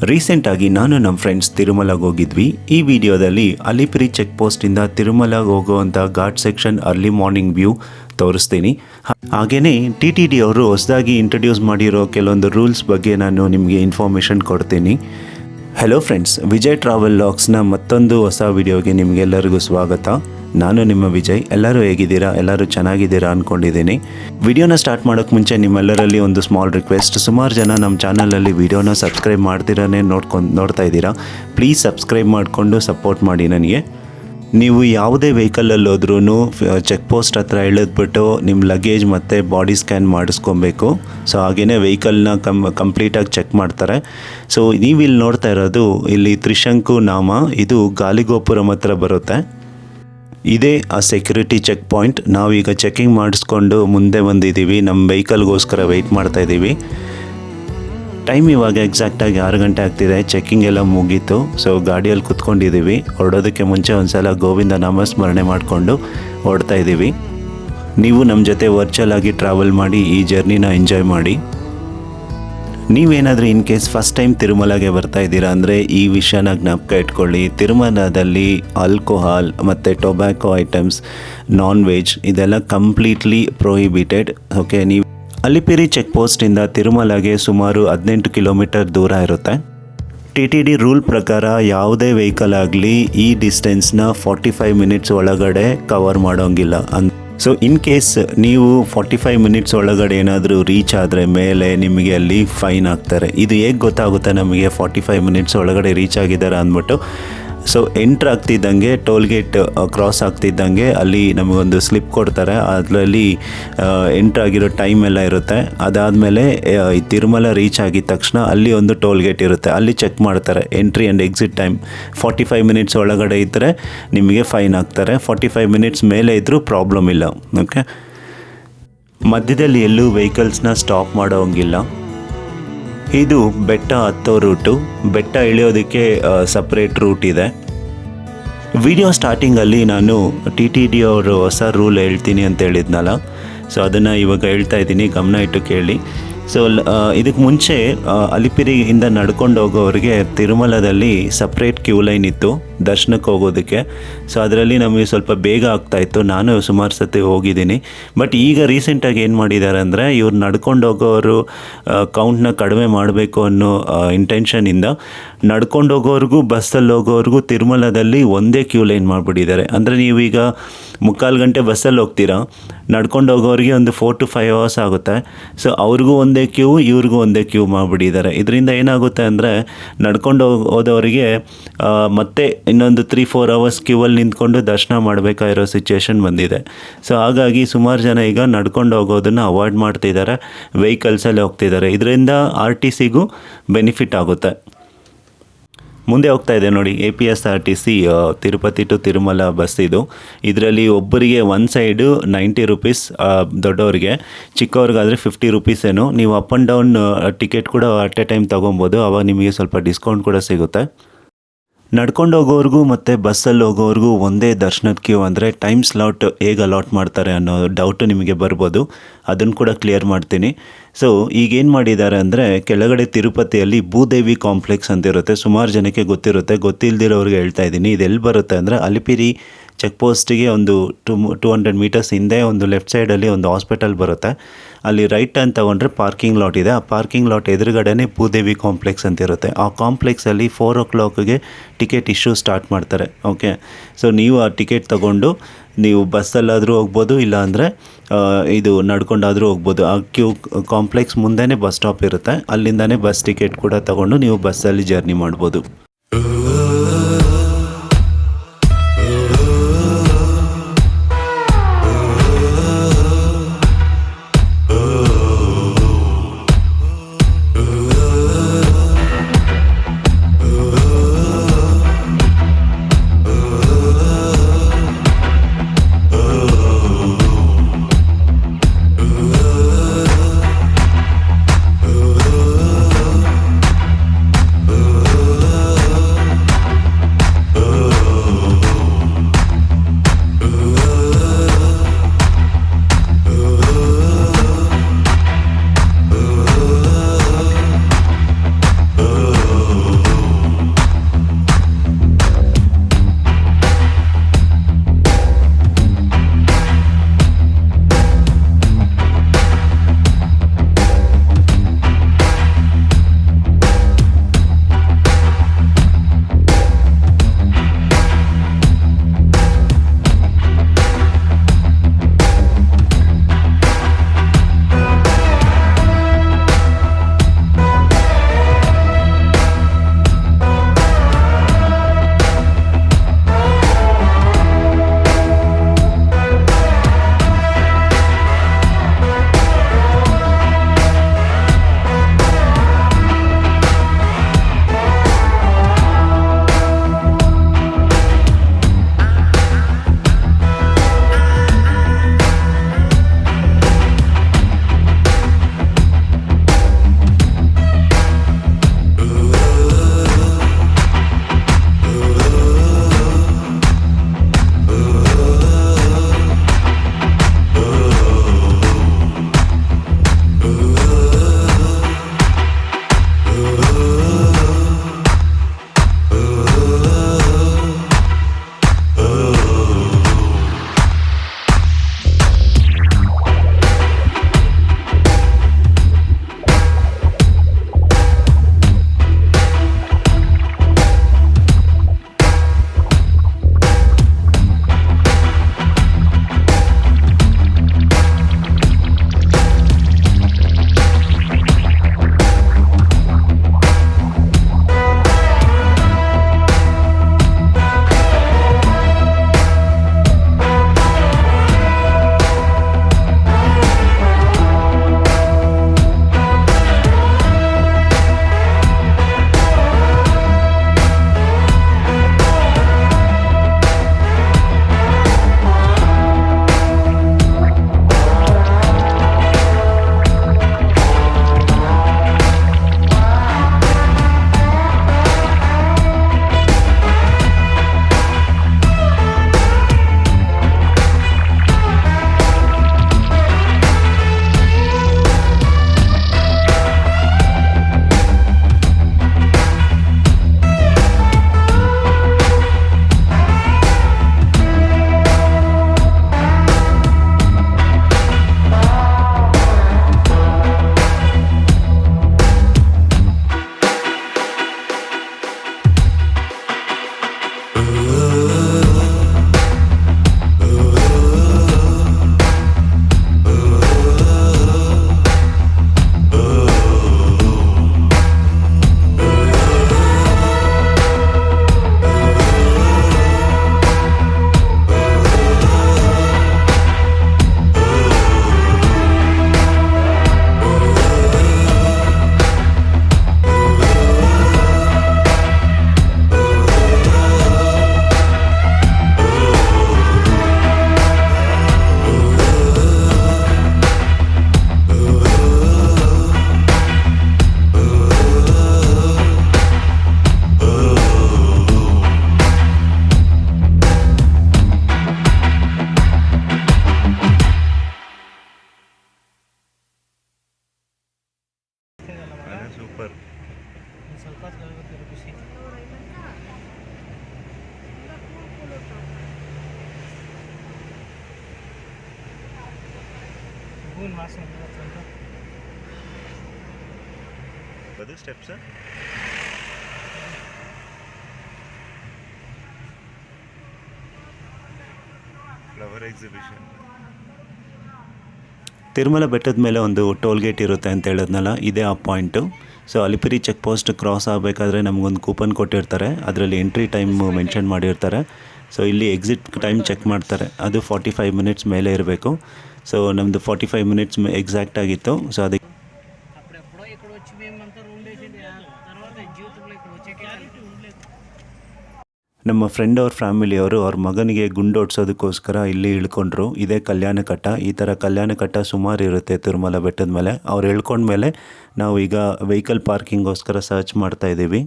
ರೀಸೆಂಟಾಗಿ ನಾನು ನಮ್ಮ ಫ್ರೆಂಡ್ಸ್ ತಿರುಮಲಗೆ ಹೋಗಿದ್ವಿ. ಈ ವಿಡಿಯೋದಲ್ಲಿ ಅಲಿಪಿರಿ ಚೆಕ್ ಪೋಸ್ಟಿಂದ ತಿರುಮಲಗೆ ಹೋಗುವಂಥ ghat section early morning view ತೋರಿಸ್ತೀನಿ. ಹಾಗೆಯೇ TTD ಅವರು ಹೊಸದಾಗಿ ಇಂಟ್ರಡ್ಯೂಸ್ ಮಾಡಿರೋ ಕೆಲವೊಂದು ರೂಲ್ಸ್ ಬಗ್ಗೆ ನಾನು ನಿಮಗೆ ಇನ್ಫಾರ್ಮೇಷನ್ ಕೊಡ್ತೀನಿ. ಹಲೋ ಫ್ರೆಂಡ್ಸ್, ವಿಜಯ್ ಟ್ರಾವೆಲ್ ಲಾಗ್ಸ್ನ ಮತ್ತೊಂದು ಹೊಸ ವಿಡಿಯೋಗೆ ನಿಮಗೆಲ್ಲರಿಗೂ ಸ್ವಾಗತ. ನಾನು ನಿಮ್ಮ ವಿಜಯ್. ಎಲ್ಲರೂ ಹೇಗಿದ್ದೀರಾ? ಎಲ್ಲರೂ ಚೆನ್ನಾಗಿದ್ದೀರಾ ಅಂದ್ಕೊಂಡಿದ್ದೀನಿ. ವಿಡಿಯೋನ ಸ್ಟಾರ್ಟ್ ಮಾಡೋಕ್ಕೆ ಮುಂಚೆ ನಿಮ್ಮೆಲ್ಲರಲ್ಲಿ ಒಂದು ಸ್ಮಾಲ್ ರಿಕ್ವೆಸ್ಟ್. ಸುಮಾರು ಜನ ನಮ್ಮ ಚಾನಲಲ್ಲಿ ವಿಡಿಯೋನ ಸಬ್ಸ್ಕ್ರೈಬ್ ಮಾಡ್ತಿರಾನೇ ನೋಡ್ತಾ ಇದ್ದೀರಾ. ಪ್ಲೀಸ್ ಸಬ್ಸ್ಕ್ರೈಬ್ ಮಾಡಿಕೊಂಡು ಸಪೋರ್ಟ್ ಮಾಡಿ ನನಗೆ. ನೀವು ಯಾವುದೇ ವೆಹಿಕಲಲ್ಲಿ ಹೋದ್ರೂ ಚೆಕ್ ಪೋಸ್ಟ್ ಹತ್ರ ಇಳಿದ್ಬಿಟ್ಟು ನಿಮ್ಮ ಲಗೇಜ್ ಮತ್ತು ಬಾಡಿ ಸ್ಕ್ಯಾನ್ ಮಾಡಿಸ್ಕೊಬೇಕು. ಸೊ ಹಾಗೆಯೇ ವೆಹಿಕಲ್ನ ಕಂಪ್ಲೀಟಾಗಿ ಚೆಕ್ ಮಾಡ್ತಾರೆ. ಸೊ ನೀವು ಇಲ್ಲಿ ನೋಡ್ತಾ ಇರೋದು ಇಲ್ಲಿ ತ್ರಿಶಂಕು ನಾಮ, ಇದು ಗಾಲಿಗೋಪುರಂ ಹತ್ರ ಬರುತ್ತೆ. ಇದೇ ಆ ಸೆಕ್ಯೂರಿಟಿ ಚೆಕ್ ಪಾಯಿಂಟ್. ನಾವೀಗ ಚೆಕಿಂಗ್ ಮಾಡಿಸ್ಕೊಂಡು ಮುಂದೆ ಬಂದಿದ್ದೀವಿ. ನಮ್ಮ ವೆಹಿಕಲ್ಗೋಸ್ಕರ ವೆಯ್ಟ್ ಮಾಡ್ತಾ ಇದ್ದೀವಿ. ಟೈಮ್ ಇವಾಗ ಎಕ್ಸಾಕ್ಟಾಗಿ 6 ಗಂಟೆ ಆಗ್ತಿದೆ. ಚೆಕ್ಕಿಂಗ್ ಎಲ್ಲ ಮುಗೀತು. ಸೊ ಗಾಡಿಯಲ್ಲಿ ಕುತ್ಕೊಂಡಿದ್ದೀವಿ. ಹೊರಡೋದಕ್ಕೆ ಮುಂಚೆ ಒಂದು ಸಲ ಗೋವಿಂದ ನಾಮಸ್ಮರಣೆ ಮಾಡಿಕೊಂಡು ಹೊರಡ್ತಾ ಇದ್ದೀವಿ. ನೀವು ನಮ್ಮ ಜೊತೆ ವರ್ಚುವಲ್ ಆಗಿ ಟ್ರಾವೆಲ್ ಮಾಡಿ ಈ ಜರ್ನಿನ ಎಂಜಾಯ್ ಮಾಡಿ. ನೀವೇನಾದರೂ ಇನ್ ಕೇಸ್ ಫಸ್ಟ್ ಟೈಮ್ ತಿರುಮಲಗೆ ಬರ್ತಾ ಇದ್ದೀರಾ ಅಂದರೆ ಈ ವಿಷಯನ ಜ್ಞಾಪಕ ಇಟ್ಕೊಳ್ಳಿ. ತಿರುಮಲದಲ್ಲಿ ಆಲ್ಕೋಹಾಲ್ ಮತ್ತು ಟೊಬ್ಯಾಕೊ ಐಟಮ್ಸ್, ನಾನ್ ವೆಜ್ ಇದೆಲ್ಲ ಕಂಪ್ಲೀಟ್ಲಿ ಪ್ರೊಹಿಬಿಟೆಡ್. ಓಕೆ, ನೀವು ಅಲಿಪಿರಿ ಚೆಕ್ ಪೋಸ್ಟಿಂದ ತಿರುಮಲಗೆ ಸುಮಾರು 18 ಕಿಲೋಮೀಟರ್ ದೂರ ಇರುತ್ತೆ. TTD ರೂಲ್ ಪ್ರಕಾರ ಯಾವುದೇ ವೆಹಿಕಲ್ ಆಗಲಿ ಈ ಡಿಸ್ಟೆನ್ಸ್ನ 45 ಮಿನಿಟ್ಸ್ ಒಳಗಡೆ ಕವರ್ ಮಾಡೋಂಗಿಲ್ಲ. ಸೊ ಇನ್ ಕೇಸ್ ನೀವು 45 ಮಿನಿಟ್ಸ್ ಒಳಗಡೆ ಏನಾದರೂ ರೀಚ್ ಆದರೆ ಮೇಲೆ ನಿಮಗೆ ಅಲ್ಲಿ ಫೈನ್ ಹಾಕ್ತಾರೆ. ಇದು ಹೇಗೆ ಗೊತ್ತಾಗುತ್ತೆ ನಮಗೆ 45 ಮಿನಿಟ್ಸ್ ಒಳಗಡೆ ರೀಚ್ ಆಗಿದ್ದಾರೆ ಅಂದ್ಬಿಟ್ಟು? ಸೊ ಎಂಟ್ರ್ ಆಗ್ತಿದ್ದಂಗೆ, ಟೋಲ್ ಗೇಟ್ ಕ್ರಾಸ್ ಆಗ್ತಿದ್ದಂಗೆ ಅಲ್ಲಿ ನಮಗೊಂದು ಸ್ಲಿಪ್ ಕೊಡ್ತಾರೆ. ಅದರಲ್ಲಿ ಎಂಟ್ರ್ ಆಗಿರೋ ಟೈಮ್ ಎಲ್ಲ ಇರುತ್ತೆ. ಅದಾದಮೇಲೆ ತಿರುಮಲ ರೀಚ್ ಆಗಿದ ತಕ್ಷಣ ಅಲ್ಲಿ ಒಂದು ಟೋಲ್ ಗೇಟ್ ಇರುತ್ತೆ. ಅಲ್ಲಿ ಚೆಕ್ ಮಾಡ್ತಾರೆ entry and exit time. 45 minutes ಒಳಗಡೆ ಇದ್ದರೆ ನಿಮಗೆ ಫೈನ್ ಹಾಕ್ತಾರೆ. 45 ಮಿನಿಟ್ಸ್ ಮೇಲೆ ಇದ್ದರೂ ಪ್ರಾಬ್ಲಮ್ ಇಲ್ಲ. ಓಕೆ, ಮಧ್ಯದಲ್ಲಿ ಎಲ್ಲೂ ವೆಹಿಕಲ್ಸ್ನ ಸ್ಟಾಪ್ ಮಾಡೋಂಗಿಲ್ಲ. ಇದು ಬೆಟ್ಟ ಹತ್ತೋ ರೂಟು. ಬೆಟ್ಟ ಇಳಿಯೋದಕ್ಕೆ ಸಪ್ರೇಟ್ ರೂಟ್ ಇದೆ. ವಿಡಿಯೋ ಸ್ಟಾರ್ಟಿಂಗಲ್ಲಿ ನಾನು TTD ಅವರು ಹೊಸ ರೂಲ್ ಹೇಳ್ತೀನಿ ಅಂತ ಹೇಳಿದ್ನಲ್ಲ, ಸೊ ಅದನ್ನು ಇವಾಗ ಹೇಳ್ತಾ ಇದ್ದೀನಿ, ಗಮನ ಇಟ್ಟು ಕೇಳಿ. ಸೊ ಇದಕ್ಕೆ ಮುಂಚೆ ಅಲಿಪಿರಿಯಿಂದ ನಡ್ಕೊಂಡು ಹೋಗೋರಿಗೆ ತಿರುಮಲದಲ್ಲಿ ಸಪ್ರೇಟ್ ಕ್ಯೂ ಲೈನ್ ಇತ್ತು ದರ್ಶನಕ್ಕೆ ಹೋಗೋದಕ್ಕೆ. ಸೊ ಅದರಲ್ಲಿ ನಮಗೆ ಸ್ವಲ್ಪ ಬೇಗ ಆಗ್ತಾಯಿತ್ತು. ನಾನು ಸುಮಾರು ಸತಿ ಹೋಗಿದ್ದೀನಿ. ಬಟ್ ಈಗ ರೀಸೆಂಟಾಗಿ ಏನು ಮಾಡಿದ್ದಾರೆ ಅಂದರೆ, ಇವ್ರು ನಡ್ಕೊಂಡು ಹೋಗೋರು ಕೌಂಟ್ನ ಕಡಿಮೆ ಮಾಡಬೇಕು ಅನ್ನೋ ಇಂಟೆನ್ಷನಿಂದ ನಡ್ಕೊಂಡು ಹೋಗೋರಿಗೂ ಬಸ್ಸಲ್ಲಿ ಹೋಗೋರಿಗೂ ತಿರುಮಲದಲ್ಲಿ ಒಂದೇ ಕ್ಯೂ ಲೈನ್ ಮಾಡಿಬಿಟ್ಟಿದ್ದಾರೆ. ಅಂದರೆ ನೀವೀಗ 3/4 ಗಂಟೆ ಬಸ್ಸಲ್ಲಿ ಹೋಗ್ತೀರಾ, ನಡ್ಕೊಂಡು ಹೋಗೋರಿಗೆ ಒಂದು 4 to 5 hours ಆಗುತ್ತೆ. ಸೊ ಅವ್ರಿಗೂ ಒಂದೇ ಕ್ಯೂ, ಇವ್ರಿಗೂ ಒಂದೇ ಕ್ಯೂ ಮಾಡಿಬಿಟ್ಟಿದ್ದಾರೆ. ಇದರಿಂದ ಏನಾಗುತ್ತೆ ಅಂದರೆ, ನಡ್ಕೊಂಡು ಹೋದವರಿಗೆ ಮತ್ತೆ ಇನ್ನೊಂದು 3-4 hours ಕ್ಯೂವಲ್ಲಿ ನಿಂತ್ಕೊಂಡು ದರ್ಶನ ಮಾಡಬೇಕಾಗಿರೋ ಸಿಚುವೇಶನ್ ಬಂದಿದೆ. ಸೊ ಹಾಗಾಗಿ ಸುಮಾರು ಜನ ಈಗ ನಡ್ಕೊಂಡು ಹೋಗೋದನ್ನು ಅವಾಯ್ಡ್ ಮಾಡ್ತಿದ್ದಾರೆ, ವೆಹಿಕಲ್ಸಲ್ಲಿ ಹೋಗ್ತಿದ್ದಾರೆ. ಇದರಿಂದ RTCಗೂ ಬೆನಿಫಿಟ್ ಆಗುತ್ತೆ. ಮುಂದೆ ಹೋಗ್ತಾ ಇದೆ ನೋಡಿ, APSRTC Tirupati to Tirumala bus ಇದು. ಇದರಲ್ಲಿ ಒಬ್ಬರಿಗೆ ಒಂದು ಸೈಡು 90 ರೂಪೀಸ್, ದೊಡ್ಡವರಿಗೆ. ಚಿಕ್ಕವ್ರಿಗಾದರೆ 50 ರೂಪೀಸ್ ಏನು. ನೀವು ಅಪ್ ಆ್ಯಂಡ್ ಡೌನ್ ಟಿಕೆಟ್ ಕೂಡ ಅಟ್ ಎ ಟೈಮ್ ತೊಗೊಬೋದು. ಆವಾಗ ನಿಮಗೆ ಸ್ವಲ್ಪ ಡಿಸ್ಕೌಂಟ್ ಕೂಡ ಸಿಗುತ್ತೆ. ನಡ್ಕೊಂಡು ಹೋಗೋರಿಗೂ ಮತ್ತು ಬಸ್ಸಲ್ಲಿ ಹೋಗೋರಿಗೂ ಒಂದೇ ದರ್ಶನದ ಕ್ಯೂ ಅಂದರೆ ಟೈಮ್ ಸ್ಲಾಟ್ ಹೇಗೆ ಅಲಾಟ್ ಮಾಡ್ತಾರೆ ಅನ್ನೋ ಡೌಟು ನಿಮಗೆ ಬರ್ಬೋದು. ಅದನ್ನು ಕೂಡ ಕ್ಲಿಯರ್ ಮಾಡ್ತೀನಿ. ಸೊ ಈಗೇನು ಮಾಡಿದ್ದಾರೆ ಅಂದರೆ, ಕೆಳಗಡೆ ತಿರುಪತಿಯಲ್ಲಿ ಭೂದೇವಿ ಕಾಂಪ್ಲೆಕ್ಸ್ ಅಂತ ಇರುತ್ತೆ. ಸುಮಾರು ಜನಕ್ಕೆ ಗೊತ್ತಿರುತ್ತೆ, ಗೊತ್ತಿಲ್ಲದಿರೋರಿಗೆ ಹೇಳ್ತಾ ಇದ್ದೀನಿ. ಇದೆಲ್ಲಿ ಬರುತ್ತೆ ಅಂದರೆ, ಅಲಿಪಿರಿ ಚೆಕ್ ಪೋಸ್ಟಿಗೆ ಒಂದು 200 ಮೀಟರ್ಸ್ ಹಿಂದೆ ಒಂದು ಲೆಫ್ಟ್ ಸೈಡಲ್ಲಿ ಒಂದು ಹಾಸ್ಪಿಟಲ್ ಬರುತ್ತೆ. ಅಲ್ಲಿ ರೈಟ್ ಟರ್ನ್ ತೊಗೊಂಡ್ರೆ ಪಾರ್ಕಿಂಗ್ ಲಾಟ್ ಇದೆ. ಆ ಪಾರ್ಕಿಂಗ್ ಲಾಟ್ ಎದುರುಗಡೆನೇ ಭೂದೇವಿ ಕಾಂಪ್ಲೆಕ್ಸ್ ಅಂತ ಇರುತ್ತೆ. ಆ ಕಾಂಪ್ಲೆಕ್ಸಲ್ಲಿ 4 o'clockಗೆ ಟಿಕೆಟ್ ಇಶ್ಯೂ ಸ್ಟಾರ್ಟ್ ಮಾಡ್ತಾರೆ. ಓಕೆ, ಸೊ ನೀವು ಆ ಟಿಕೆಟ್ ತೊಗೊಂಡು ನೀವು ಬಸ್ಸಲ್ಲಾದರೂ ಹೋಗ್ಬೋದು, ಇಲ್ಲಾಂದರೆ ಇದು ನಡ್ಕೊಂಡಾದರೂ ಹೋಗ್ಬೋದು. ಆ ಕಾಂಪ್ಲೆಕ್ಸ್ ಮುಂದೆನೇ ಬಸ್ ಸ್ಟಾಪ್ ಇರುತ್ತೆ. ಅಲ್ಲಿಂದನೇ ಬಸ್ ಟಿಕೆಟ್ ಕೂಡ ತೊಗೊಂಡು ನೀವು ಬಸ್ಸಲ್ಲಿ ಜರ್ನಿ ಮಾಡ್ಬೋದು. ಸೂಪರ್. ಸ್ವಲ್ಪ ಹೊತ್ತು ಖುಷಿ. ಹೂವಿನ ವಾಸನೆ ಸ್ವಲ್ಪ ಅದು ಸ್ಟೆಪ್ಸ್ ಫ್ಲವರ್ ಎಕ್ಸಿಬಿಷನ್. ತಿರುಮಲ ಬೆಟ್ಟದ ಮೇಲೆ ಒಂದು ಟೋಲ್ ಗೇಟ್ ಇರುತ್ತೆ ಅಂತ ಹೇಳಿದ್ನಲ್ಲ, ಇದೇ ಆ point. So Alipiri check post cross ಆಗಬೇಕಾದ್ರೆ ನಮಗೊಂದು ಕೂಪನ್ ಕೊಟ್ಟಿರ್ತಾರೆ, ಅದರಲ್ಲಿ ಎಂಟ್ರಿ ಟೈಮ್ ಮೆನ್ಷನ್ ಮಾಡಿರ್ತಾರೆ. ಸೊ ಇಲ್ಲಿ ಎಕ್ಸಿಟ್ ಟೈಮ್ ಚೆಕ್ ಮಾಡ್ತಾರೆ, ಅದು 45 ಮಿನಿಟ್ಸ್ ಮೇಲೆ ಇರಬೇಕು. సో ನಮ್ಮದು 45 ಮಿನಿಟ್ಸ್ ಎಕ್ಸಾಕ್ಟ್ ಆಗಿತ್ತು. ಸೊ ಅದಕ್ಕೆ అప్పుడెప్పుడో ఇక్కడ వచ్చి మేమంతా రూమ్ వేసింది తర్వాత జీవితంలో ఇక్కడ వచ్చాకే ನಮ್ಮ ಫ್ರೆಂಡ್ ಅವ್ರ ಫ್ಯಾಮಿಲಿಯವರು ಅವ್ರ ಮಗನಿಗೆ ಗುಂಡೋಡ್ಸೋದಕ್ಕೋಸ್ಕರ ಇಲ್ಲಿ ಇಳ್ಕೊಂಡ್ರು. ಇದೇ ಕಲ್ಯಾಣ ಕಟ್ಟ. ಈ ಥರ ಕಲ್ಯಾಣ ಕಟ್ಟ ಸುಮಾರು ಇರುತ್ತೆ ತಿರುಮಲ ಬೆಟ್ಟದ ಮೇಲೆ. ಅವ್ರು ಇಳ್ಕೊಂಡ್ಮೇಲೆ ನಾವು ಈಗ ವೆಹಿಕಲ್ ಪಾರ್ಕಿಂಗೋಸ್ಕರ ಸರ್ಚ್ ಮಾಡ್ತಾ ಇದ್ದೀವಿ.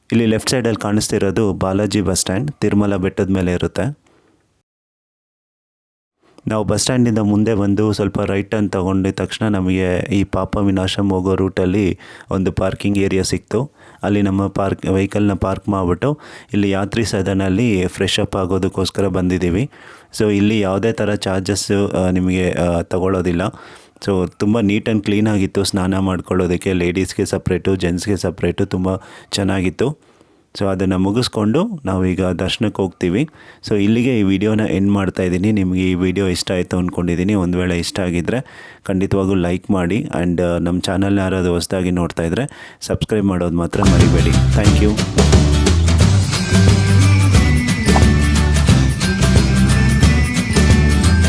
ಇಲ್ಲಿ ಲೆಫ್ಟ್ ಸೈಡಲ್ಲಿ ಕಾಣಿಸ್ತಿರೋದು ಬಾಲಾಜಿ ಬಸ್ ಸ್ಟ್ಯಾಂಡ್, ತಿರುಮಲ ಬೆಟ್ಟದ ಮೇಲೆ ಇರುತ್ತೆ. ನಾವು ಬಸ್ ಸ್ಟ್ಯಾಂಡಿಂದ ಮುಂದೆ ಬಂದು ಸ್ವಲ್ಪ ರೈಟ್ ಟರ್ನ್ ತೊಗೊಂಡಿದ ತಕ್ಷಣ ನಮಗೆ ಈ ಪಾಪ ವಿನಾಶಂ ಹೋಗೋ ರೂಟಲ್ಲಿ ಒಂದು ಪಾರ್ಕಿಂಗ್ ಏರಿಯಾ ಸಿಕ್ತು. ಅಲ್ಲಿ ನಮ್ಮ ವೆಹಿಕಲ್ನ ಪಾರ್ಕ್ ಮಾಡಿಬಿಟ್ಟು ಇಲ್ಲಿ ಯಾತ್ರಿ ಸದನಲ್ಲಿ ಫ್ರೆಶ್ ಅಪ್ ಆಗೋದಕ್ಕೋಸ್ಕರ ಬಂದಿದ್ದೀವಿ. ಸೊ ಇಲ್ಲಿ ಯಾವುದೇ ಥರ ಚಾರ್ಜಸ್ಸು ನಿಮಗೆ ತಗೊಳ್ಳೋದಿಲ್ಲ. ಸೊ ತುಂಬ ನೀಟ್ ಆ್ಯಂಡ್ ಕ್ಲೀನಾಗಿತ್ತು. ಸ್ನಾನ ಮಾಡ್ಕೊಳ್ಳೋದಕ್ಕೆ ಲೇಡೀಸ್ಗೆ ಸಪ್ರೇಟು, ಜೆಂಟ್ಸ್ಗೆ ಸಪ್ರೇಟು ತುಂಬ ಚೆನ್ನಾಗಿತ್ತು. ಸೊ ಅದನ್ನು ಮುಗಿಸ್ಕೊಂಡು ನಾವೀಗ ದರ್ಶನಕ್ಕೆ ಹೋಗ್ತೀವಿ. ಸೊ ಇಲ್ಲಿಗೆ ಈ ವಿಡಿಯೋನ ಎಂಡ್ ಮಾಡ್ತಾಯಿದ್ದೀನಿ. ನಿಮಗೆ ಈ ವಿಡಿಯೋ ಇಷ್ಟ ಆಯಿತು ಅಂದ್ಕೊಂಡಿದ್ದೀನಿ. ಒಂದು ವೇಳೆ ಇಷ್ಟ ಆಗಿದ್ದರೆ ಖಂಡಿತವಾಗೂ ಲೈಕ್ ಮಾಡಿ. ಆ್ಯಂಡ್ ನಮ್ಮ ಚಾನಲ್ನ ಯಾರಾದರೂ ಹೊಸದಾಗಿ ನೋಡ್ತಾಯಿದ್ರೆ ಸಬ್ಸ್ಕ್ರೈಬ್ ಮಾಡೋದು ಮಾತ್ರ ಮರಿಬೇಡಿ. Thank you.